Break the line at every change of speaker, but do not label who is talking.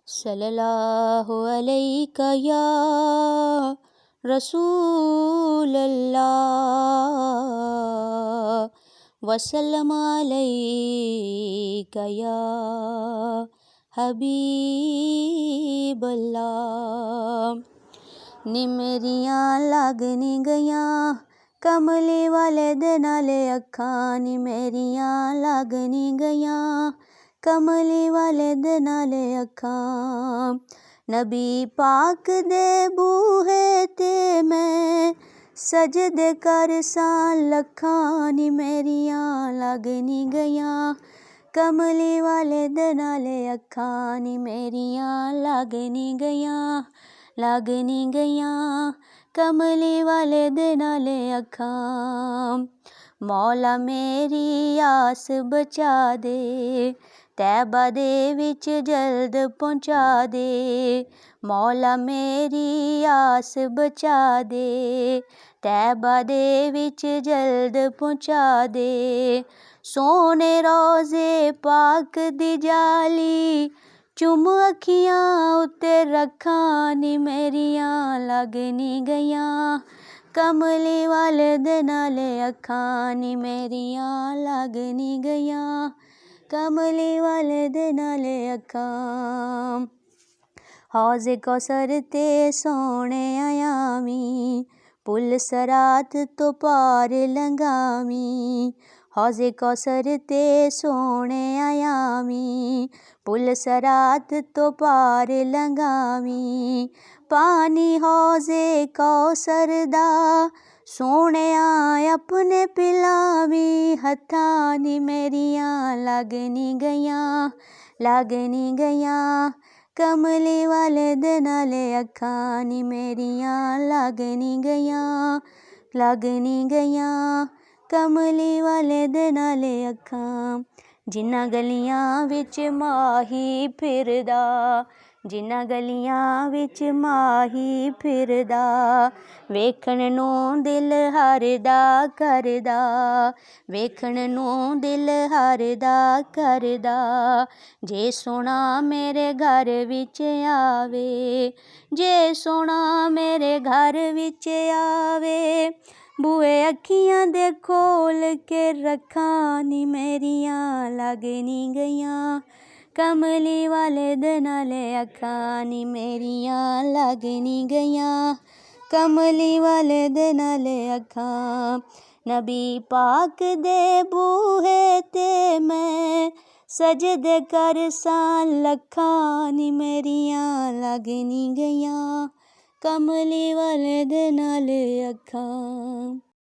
सल्लल्लाहु अलैका या रसूल अल्लाह वसल्लम अलैका या हबीब अल्लाह। नी मेरियां लग नी गईयां कमली वाले दे नाले अखां, नी मेरियां लग नी गईयां कमली वाले दे नाले अखां। नबी पाक दे बूहे ते मैं सजदे कर सां लखां, नी मेरियां लग नी गईयां कमली वाले दे नाले अखां, नी मेरियां लग नी गईयां कमली वाले दे नाले अखां। मौला मेरी आस बचा दे तैबा दे विच जल्द पहुंचा दे, मौला मेरी आस बचा दे तैबा दे विच जल्द पहुंचा दे। सोने रोज़े पाक दी जाली चुम अखियां उत्ते रखां, नी मेरियां लग नी गईयां कमली वाले दे नाले अखां, नी मेरियां लग नी गईयां कमली वाले दे नाले अखां। हौज़े कौसर ते सोने आयामी पुल सरात तो पार लंघामी, हौज़े कौसर ते सोने आयामी पुल सरात तो पार लंघामी। पानी हौज़े कौसर दा सोहणिया अपने पिलावी हत्थां, नी मेरियां लग नी गईयां कमली वाले दे नाले अखां, नी मेरियां लग नी गईयां कमली वाले दे नाले अखां। जिन्ना गलियां विच माही फिरदा, जिन्ना गलियां विच माही फिरदा वेखण नूं दिल हरदा करदा, वेखण नूं दिल हरदा करदा। जे सोना मेरे घर विच आवे, जे सोना मेरे घर विच आवे बूए अखियां दे खोल के रखां, नी मेरियां लग नी गईयां कमली वाले दे नाले अखां, नी मेरियां लग नी गईयां कमली वाले दे नाले अखां। नबी पाक दे बूहे ते मैं सजदे कर सां लखां, नी मेरियां लग नी गईयां कमली वाले दे नाले अखां।